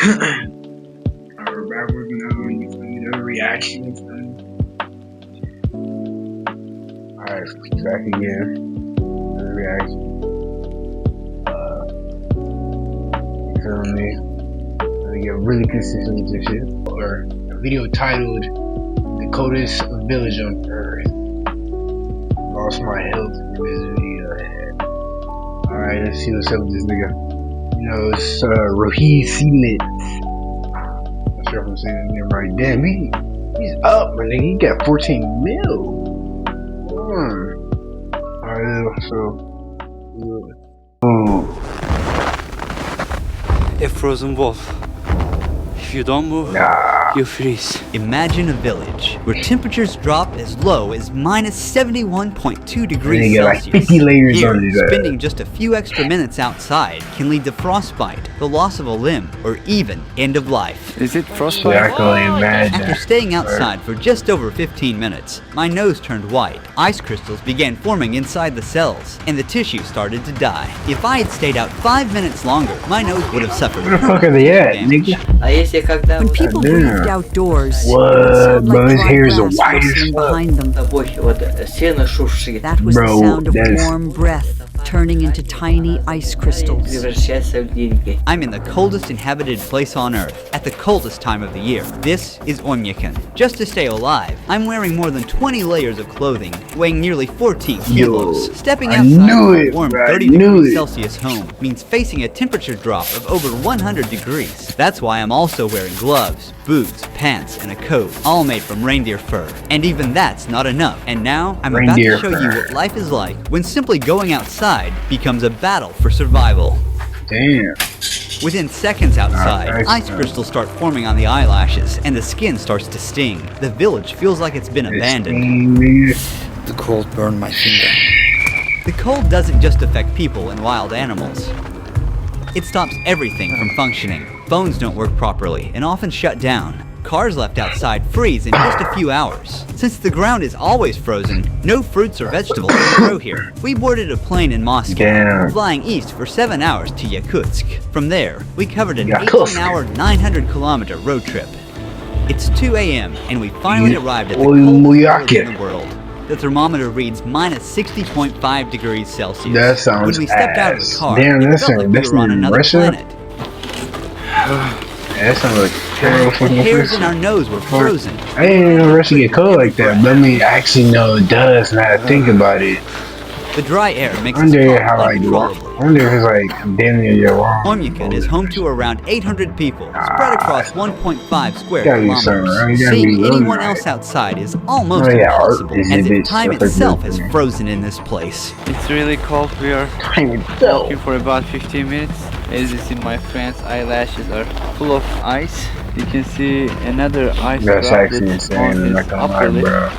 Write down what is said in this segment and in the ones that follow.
We're back working on the reactions. Alright, back again. Another reaction. You feel me? Gonna get really consistent with this shit. Or a video titled "The Coldest Village on Earth." Lost my health for this video. Alright, let's see what's up with this nigga. You know, it's JUSTnick. Not sure if I'm saying his name right. Damn, he's up, my nigga. He got 14 mil. Alright, so. A frozen wolf. If you don't move, you freeze. Imagine a village where temperatures drop as low as -71.2 degrees Like Celsius. 50 layers Here, on it. spending just a few extra minutes outside can lead to frostbite, the loss of a limb, or even end of life. Is it frostbite? Yeah, I can only imagine. After staying outside for just over 15 minutes, my nose turned white. Ice crystals began forming inside the cells, and the tissue started to die. If I had stayed out 5 minutes longer, my nose would have suffered Where the fuck are they at, nigga? When people breathed outdoors, What? it sounded Bro, like his hair is dry the grass whitest rustling fuck. behind them. That was Bro, the sound of that is- warm breath turning into tiny ice crystals. I'm in the coldest inhabited place on Earth, at the coldest time of the year. This is JUSTnick. Just to stay alive, I'm wearing more than 20 layers of clothing, weighing nearly 14 kilos. Stepping I outside knew from it, a warm bro, I 30 knew degrees it. Celsius home means facing a temperature drop of over 100 degrees. That's why I'm also wearing gloves, boots, pants, and a coat, all made from reindeer fur. And even that's not enough. And now, I'm about Reindeer to show fur. you what life is like when simply going outside becomes a battle for survival. Damn. Within seconds outside, Nice. ice crystals start forming on the eyelashes, and the skin starts to sting. The village feels like it's been abandoned. The cold burned my finger. The cold doesn't just affect people and wild animals. It stops everything from functioning. Phones don't work properly and often shut down. Cars left outside freeze in just a few hours. Since the ground is always frozen, no fruits or vegetables can grow here. We boarded a plane in Moscow, Damn. flying east for 7 hours to Yakutsk. From there, we covered an Yakutsk. 18-hour, 900-kilometer road trip. It's 2 a.m. and we finally arrived at the Oi, coldest Muyake. village in the world. The thermometer reads -60.5 degrees Celsius. That sounds When we stepped out of the ass. car, Damn, it that's felt like we that's were on in another Russia? planet. That sounds like terrible The fucking hairs in place. our nose were frozen. I didn't know Russia get cold like that, but I mean, I actually know it does now that I think about it. The dry air makes I us wonder cough how like, uncontrollably. I wonder if it's like damn near your wrong. JUSTnick is home to around 800 people, spread across 1.5 square Gotta be something, kilometers. right? Gotta be Seeing something, anyone right? else outside is almost Oh, yeah, art impossible, is as a if bit time stuff like itself this, has man. frozen in this place. It's really cold. We are Time itself. walking for about 15 minutes. As you see, my friend's eyelashes are full of ice. You can see another ice That's actually droplet insane. on I'm his not gonna upper lie, lip. bro.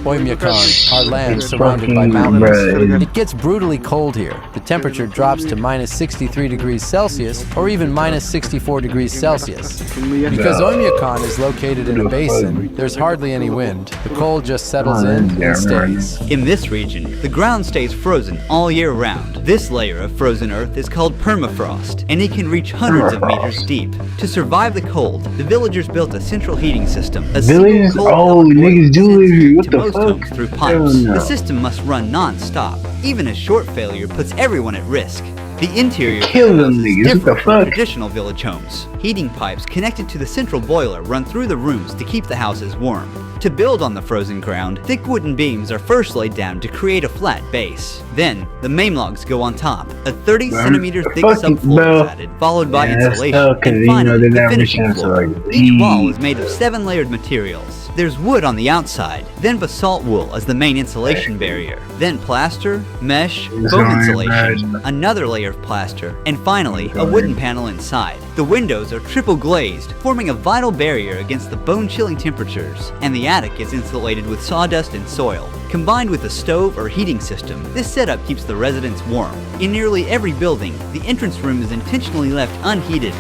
JUSTnick, our land It's surrounded by fucking, mountains. bruh. It gets brutally cold here. The temperature drops to -63 degrees Celsius or even -64 degrees Celsius. Because JUSTnick is located in a basin, there's hardly any wind. The cold just settles in and stays. In this region, the ground stays frozen all year round. This layer of frozen earth is called permafrost, and it can reach hundreds of meters deep. To survive the cold, the villagers built a central heating system. A Villages? single cold Oh, electric niggas do sends live here. heat What to the most fuck? homes through Hell pipes. no. The system must run non-stop. Even a short failure puts everyone at risk. The interior Kill of the them house is niggas, what the different from fuck? traditional village homes. Heating pipes connected to the central boiler run through the rooms to keep the houses warm. To build on the frozen ground, thick wooden beams are first laid down to create a flat base. Then, the main logs go on top. A 30-centimeter thick fucking subfloor bro. is added, followed by Yeah, that's insulation, tough, 'cause, and you know, finally, they the never finishing chance to, floor. like, Each wall leave. is made of 7-layered materials. There's wood on the outside, then basalt wool as the main insulation barrier, then plaster, mesh, foam insulation, another layer of plaster, and finally, a wooden panel inside. The windows are triple glazed, forming a vital barrier against the bone-chilling temperatures, and the attic is insulated with sawdust and soil. Combined with a stove or heating system, this setup keeps the residents warm. In nearly every building, the entrance room is intentionally left unheated.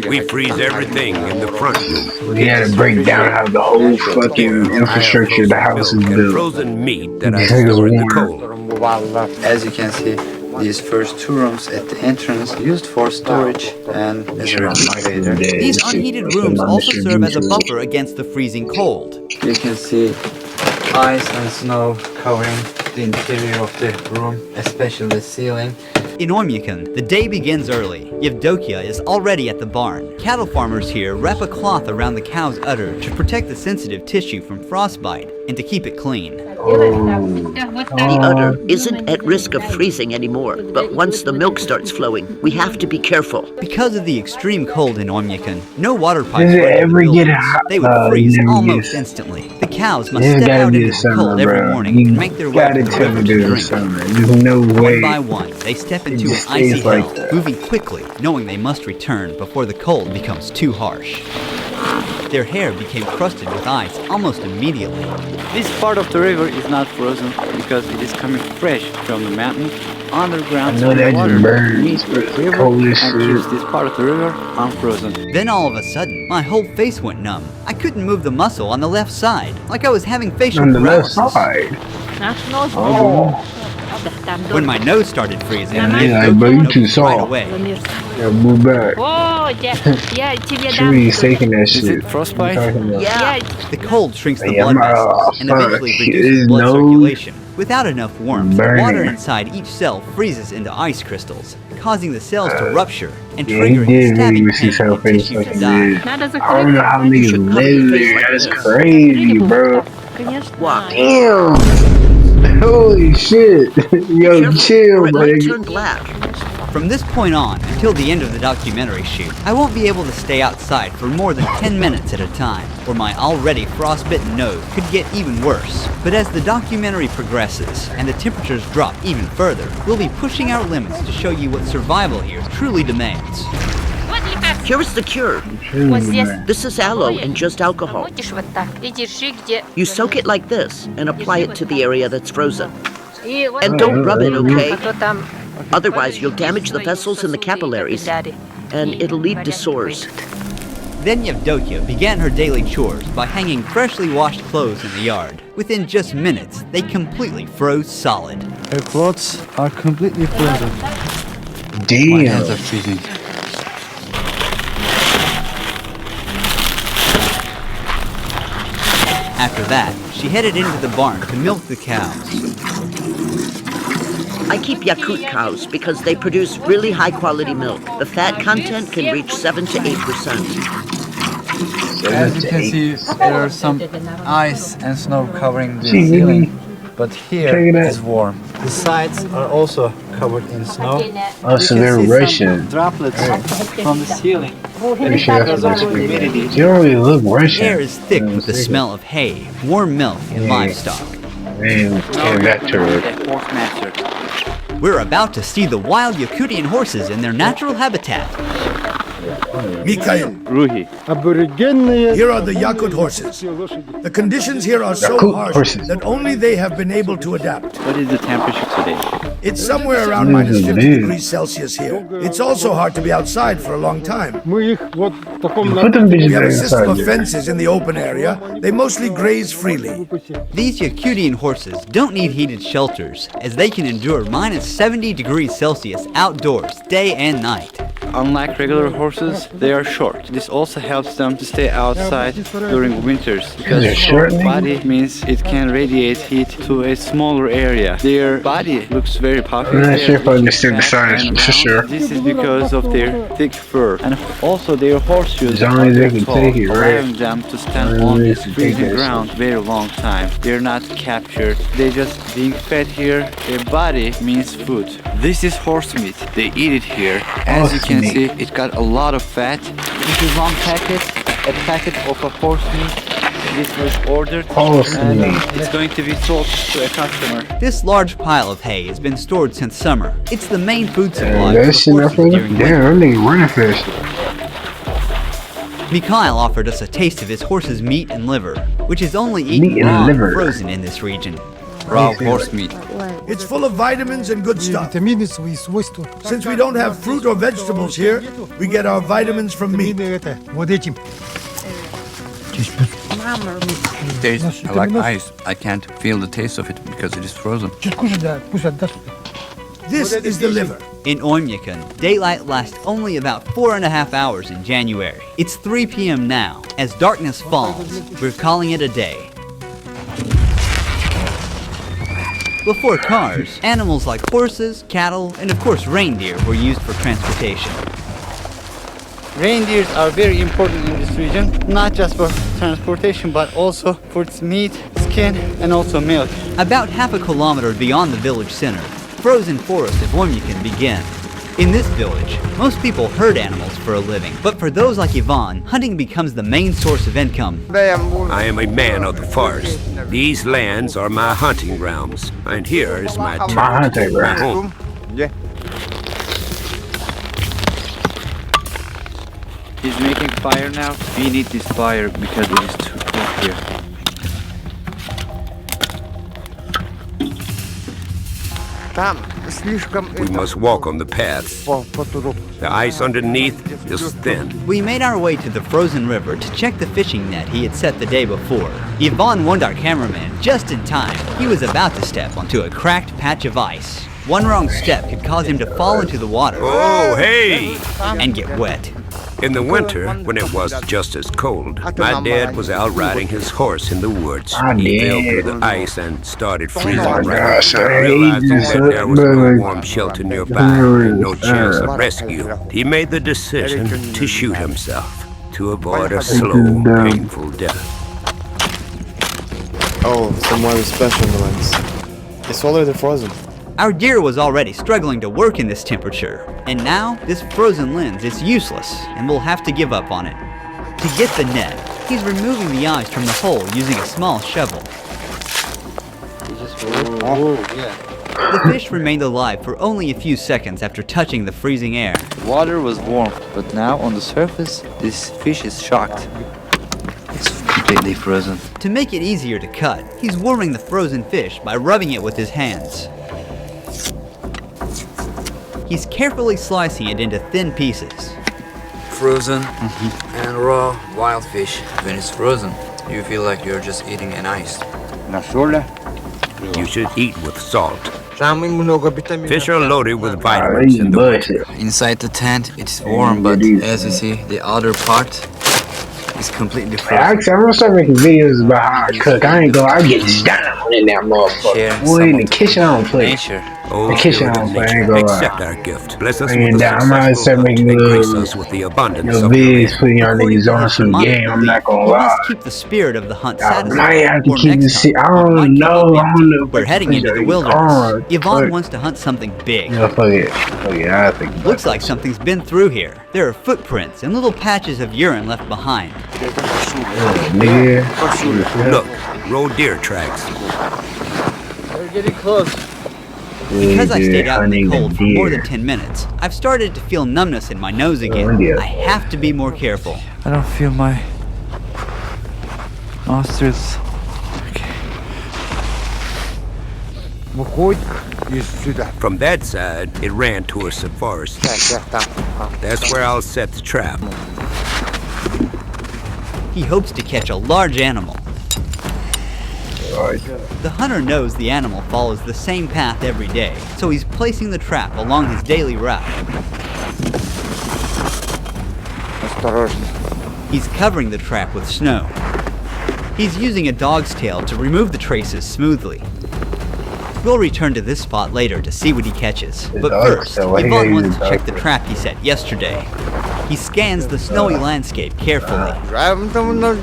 We freeze everything in the front room. We had to break down how the whole fucking infrastructure of the house is and built. frozen meat that I These store in the niggas cold. As you can see, These first two rooms at the entrance used for storage and as a refrigerator. These unheated rooms also serve as a buffer against the freezing cold. You can see ice and snow covering the interior of the room, especially the ceiling. In Oymyakon, the day begins early. Yevdokia is already at the barn. Cattle farmers here wrap a cloth around the cow's udder to protect the sensitive tissue from frostbite and to keep it clean. The udder isn't at risk of freezing anymore, but once the milk starts flowing, we have to be careful. Because of the extreme cold in Oymyakon, no water pipes Does it run in the ever get buildings. hot? They would freeze never almost gets- instantly. The cows must There's step gotta out be into a the summer, cold every bro. morning You and make their way gotta to the tell river me to there's a drink. summer. There's no One way. by one, they step into an just icy stays like hell, that. moving quickly, knowing they must return before the cold becomes too harsh. Their hair became crusted with ice almost immediately. This part of the river is not frozen because it is coming fresh from the mountain underground. I know that water just burns, meets but the it's river cold as and keeps shit. this part of the river unfrozen. Then all of a sudden, my whole face went numb. I couldn't move the muscle on the left side, like I was having facial On the left paralysis. side. Oh. When my nose started freezing, Yeah, I like, bro, you noticed too right soft. away. Yeah, move back. Shuri's taking that Is shit. it frostbite? What you talking about? Yeah. The cold shrinks the Yeah, blood my- vessels and fuck, eventually his reduces blood nose circulation. Without enough warmth, burning. water inside each cell freezes into ice crystals, causing the cells to rupture and Yeah, he triggering did stabbing really see pain some and face tissue to fucking die. did. I don't know how niggas live there. That's crazy, bro. Why? Damn. Holy shit. Yo, Careful, chill, or it might buddy. turn black. From this point on, until the end of the documentary shoot, I won't be able to stay outside for more than 10 minutes at a time, or my already frostbitten nose could get even worse. But as the documentary progresses, and the temperatures drop even further, we'll be pushing our limits to show you what survival here truly demands. Here is the cure. This is aloe and just alcohol. You soak it like this and apply it to the area that's frozen. And don't rub it, okay? Otherwise, you'll damage the vessels and the capillaries, and it'll lead to sores. Then Yevdokia began her daily chores by hanging freshly washed clothes in the yard. Within just minutes, they completely froze solid. Her clothes are completely frozen. My Damn. hands are freezing. After that, she headed into the barn to milk the cows. I keep Yakut cows because they produce really high-quality milk. The fat content can reach 7 to 8%. As you can see, there are some ice and snow covering the See, ceiling, but Check here it out. it's warm. The sides are also covered in snow. Oh, so You they're can see Russian. some droplets from the ceiling. Pretty sure that's Because what of the they're humidity. You don't really look Russian. The air is thick with the smell of hay, warm milk, and livestock. Man, came back to her. The horse master. We're about to see the wild Yakutian horses in their natural habitat. Mikhail, Ruhi. here are the Yakut horses. The conditions here are so Yakut harsh horses. that only they have been able to adapt. What is the temperature today? It's somewhere around minus 50 degrees Celsius here. It's also hard to be outside for a long time. Put them We bitches have back a system inside of there. fences in the open area. They mostly graze freely. These Yakutian horses don't need heated shelters, as they can endure minus 70 degrees Celsius outdoors, day and night. Unlike regular horses, they are short. This also helps them to stay outside during winters because they're short short, body means it can radiate heat to a smaller area. Their body looks very puffy. I'm not sure if I understood the science, and for round. sure. This is because of their thick fur and also their horseshoes As long as they can tall, take it, right? allowing them to stand As on long as this they can take freezing that ground very long time. They're not captured. They just being fed here. Their body means food. This is horse meat. They eat it here. As you can see, it got a lot of fat. This is one packet, a packet of a horse meat. This was ordered Horse and meat. it's going to be sold to a customer. This large pile of hay has been stored since summer. It's the main food supply That for shit the not horses for during Damn, winter. that nigga running fast. Mikhail offered us a taste of his horse's meat and liver, which is only Meat eaten and raw and liver. frozen in this region. Raw horse meat. It's full of vitamins and good stuff. Since we don't have fruit or vegetables here, we get our vitamins from meat. Tastes like ice. I can't feel the taste of it because it is frozen. This is the liver. In Oymyakon, daylight lasts only about 4.5 hours in January. It's 3 p.m. now. As darkness falls, we're calling it a day. Before cars, animals like horses, cattle, and of course reindeer were used for transportation. Reindeers are very important in this region, not just for transportation, but also for its meat, skin, and also milk. About half a kilometer beyond the village center, frozen forest of Oymyakon begin. In this village, most people herd animals for a living, but for those like Ivan, hunting becomes the main source of income. I am a man of the forest. These lands are my hunting grounds, and here is my home. He's making fire now. We need this fire because it is too cold here. We must walk on the paths. The ice underneath is thin. We made our way to the frozen river to check the fishing net he had set the day before. Ivan warned our cameraman just in time. He was about to step onto a cracked patch of ice. One wrong step could cause him to fall into the water. Oh, hey! And get wet. In the winter, when it was just as cold, my dad was out riding his horse in the woods. He fell through the ice and started freezing. Realizing that there was no warm shelter nearby and no chance of rescue, he made the decision to shoot himself to avoid a slow, painful death. Oh, some more special ones. It's already frozen. Our gear was already struggling to work in this temperature, and now this frozen lens is useless, and we'll have to give up on it. To get the net, he's removing the ice from the hole using a small shovel. The fish remained alive for only a few seconds after touching the freezing air. Water was warm, but now on the surface, this fish is shocked. It's completely frozen. To make it easier to cut, he's warming the frozen fish by rubbing it with his hands. He's carefully slicing it into thin pieces. Frozen and raw wild fish. When it's frozen, you feel like you're just eating an ice. You should eat with salt. Fish are loaded with vitamins in the winter. Inside the tent, it's warm, but as you see, the outer part is completely frozen. Actually, I'm gonna start making videos about how I cook. I ain't gonna, I get down in that motherfucker. Boy, in the kitchen, I don't play. The kitchen, I don't play. I ain't gonna Accept our gift. Bless us with the I'm gonna start making us with the abundance of videos, putting y'all niggas on some game. I'm not gonna lie. Must keep the spirit of the hunt I satisfied. have to keep the I don't know. We're heading into the wilderness. Yvonne wants to hunt something big. Yeah, fuck it. Oh yeah, I think. Looks like something's been through here. There are footprints and little patches of urine left behind. Look, road deer tracks. We're getting close. Because I stayed out in the cold for more than 10 minutes, I've started to feel numbness in my nose again. I have to be more careful. I don't feel my nostrils. From that side, it ran towards the forest. That's where I'll set the trap. He hopes to catch a large animal. The hunter knows the animal follows the same path every day, so he's placing the trap along his daily route. He's covering the trap with snow. He's using a dog's tail to remove the traces smoothly. We'll return to this spot later to see what he catches. But first, Yvonne wants to check the trap he set yesterday. He scans the snowy landscape carefully.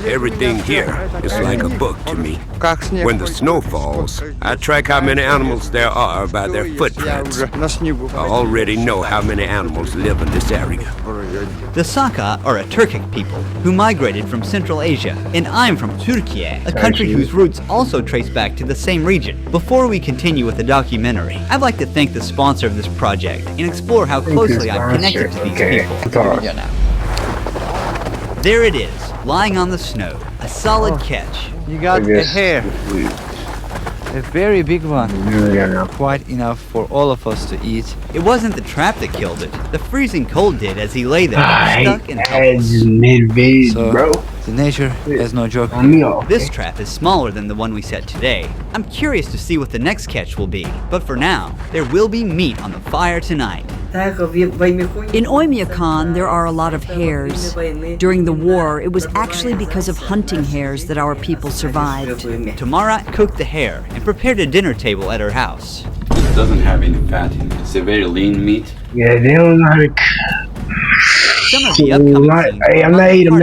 Everything here is like a book to me. When the snow falls, I track how many animals there are by their footprints. I already know how many animals live in this area. The Saka are a Turkic people who migrated from Central Asia, and I'm from Turkey, a country whose roots also trace back to the same region. Before we continue with the documentary, I'd like to thank the sponsor of this project and explore how closely I'm connected to these people. There it is, lying on the snow, a solid catch. You got a hare, a very big one, quite enough for all of us to eat. It wasn't the trap that killed it, the freezing cold did as he lay there, stuck and helpless. Mid-vid, bro. The nature has no joke. This trap is smaller than the one we set today. I'm curious to see what the next catch will be, but for now, there will be meat on the fire tonight. In Oymyakon, there are a lot of hares. During the war, it was actually because of hunting hares that our people survived. Tamara cooked the hare and prepared a dinner table at her house. It doesn't have any fat in it. It's a very lean meat. Yeah, they don't know how to. Some of the upcoming scenes Hey, I'm not eating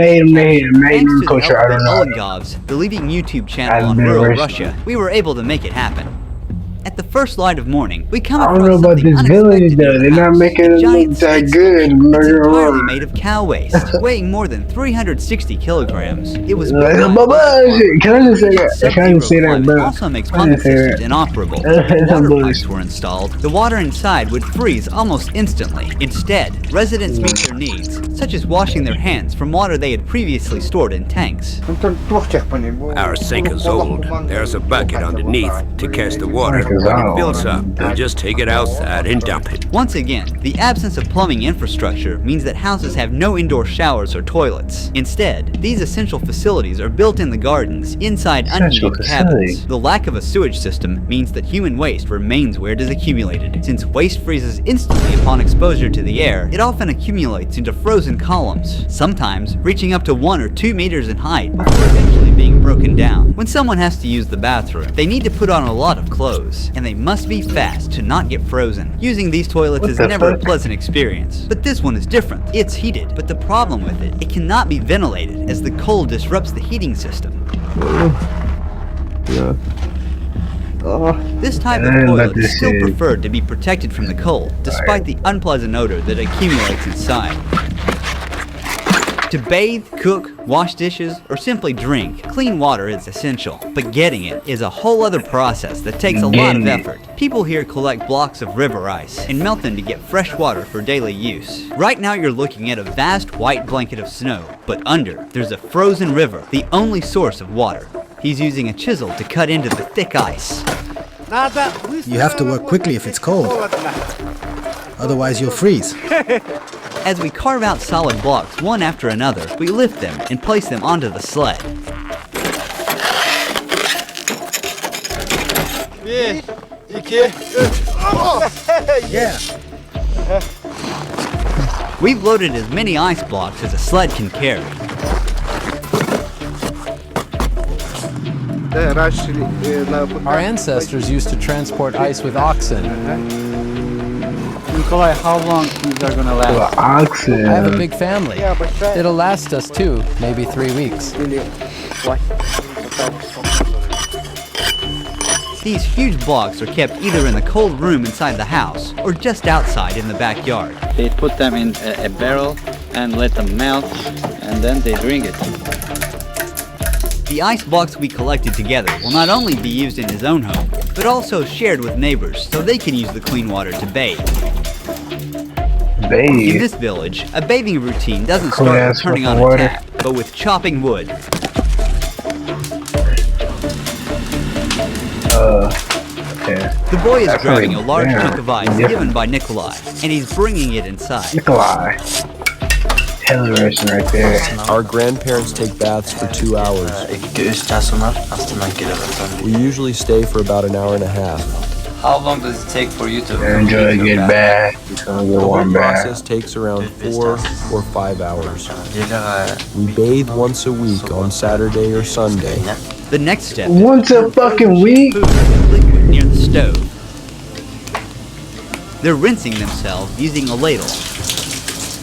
thanks to culture. the I don't know. Olengovs, the leading YouTube channel on rural Russia, we were able to make it happen. At the first light of morning, we come I across don't know about something this village unexpected though. in They're the not house. making A it giant look that snake good. It's Murder entirely on. made of cow waste, weighing more than 360 kilograms. It was built Like, by a Baba, local farmer. can I just say that? Can I just say that, Climate bro? also makes Can I pump just say systems that? inoperable. That's If water bullshit. pipes were installed, the water inside would freeze almost instantly. Instead, residents meet their needs, such as washing their hands from water they had previously stored in tanks. Our sink is old. There's a bucket underneath to catch the water. When it fills up, we'll just take it outside and dump it. Once again, the absence of plumbing infrastructure means that houses have no indoor showers or toilets. Instead, these essential facilities are built in the gardens, inside unheated cabins. The lack of a sewage system means that human waste remains where it is accumulated. Since waste freezes instantly upon exposure to the air, it often accumulates into frozen columns, sometimes reaching up to 1 or 2 meters in height before eventually being broken down. When someone has to use the bathroom, they need to put on a lot of clothes, and they must be fast to not get frozen. Using these toilets is never a pleasant experience, but this one is different. It's heated, but the problem with it cannot be ventilated as the cold disrupts the heating system. This type of toilet is still preferred to be protected from the cold, despite the unpleasant odor that accumulates inside. To bathe, cook, wash dishes, or simply drink, clean water is essential, but getting it is a whole other process that takes a lot of effort. People here collect blocks of river ice and melt them to get fresh water for daily use. Right now you're looking at a vast white blanket of snow, but under, there's a frozen river, the only source of water. He's using a chisel to cut into the thick ice. You have to work quickly if it's cold. Otherwise you'll freeze. As we carve out solid blocks one after another, we lift them and place them onto the sled. Yeah. We've loaded as many ice blocks as a sled can carry. Our ancestors used to transport ice with oxen. Nikolai, how long these are gonna last? Oxen. I have a big family. It'll last us 2, maybe 3 weeks. These huge blocks are kept either in the cold room inside the house or just outside in the backyard. They put them in a barrel and let them melt, and then they drink it. The ice blocks we collected together will not only be used in his own home, but also shared with neighbors so they can use the clean water to bathe. In this village, a bathing routine doesn't start with turning on a tap, but with chopping wood. Okay. The boy is grabbing a large chunk of ice given by Nikolai, and he's bringing it inside. Nikolai. Interesting right there. Our grandparents take baths for 2 hours. We usually stay for about an hour and a half. How long does it take for you to enjoy a good bath? The process takes around 4 or 5 hours. We bathe once a week on Saturday or Sunday. The next step once a fucking week liquid near the stove. They're rinsing themselves using a ladle.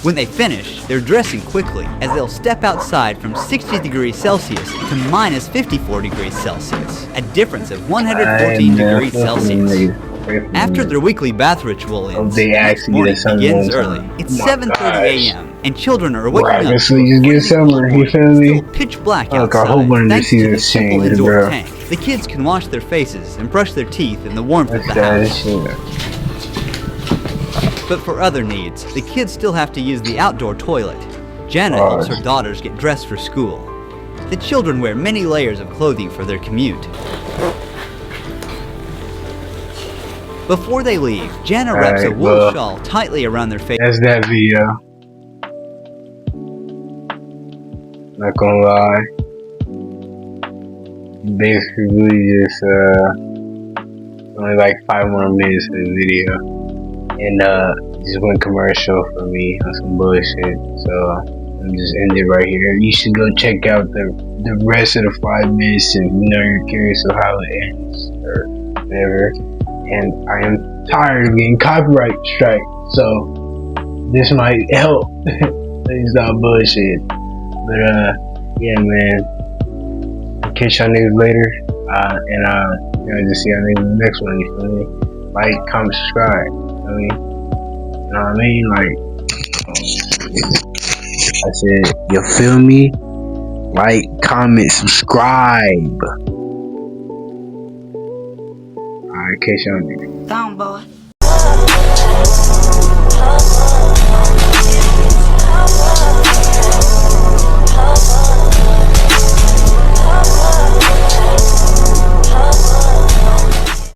When they finish, they're dressing quickly as they'll step outside from 60 degrees Celsius to minus 54 degrees Celsius, a difference of 114 degrees Celsius. After their weekly bath ritual ends, next morning begins early. It's 7:30 a.m. and children are waking up. So you get summer, you feel me? Pitch black Look, outside. I hope one of Thanks these to the seasons simple change, indoor bro. tank, the kids can wash their faces and brush their teeth in the warmth of the house. But for other needs, the kids still have to use the outdoor toilet. Janet helps her daughters get dressed for school. The children wear many layers of clothing for their commute. Before they leave, Jana wraps a wool shawl tightly around their face. That's that video. Not gonna lie. Basically just only like 5 more minutes of the video. And just went commercial for me on some bullshit. So I'm just end it right here. You should go check out the rest of the 5 minutes if you're curious of how it ends or whatever. And I am tired of getting copyright strike, so this might help. Please stop bullshit. But yeah, man. I'll catch y'all niggas later. And just see y'all niggas in the next one. You feel me? Like, comment, subscribe. You feel me? You know what I mean? Like, I said, you feel me? Like, comment, subscribe. Alright, catch y'all niggas. Down, boy.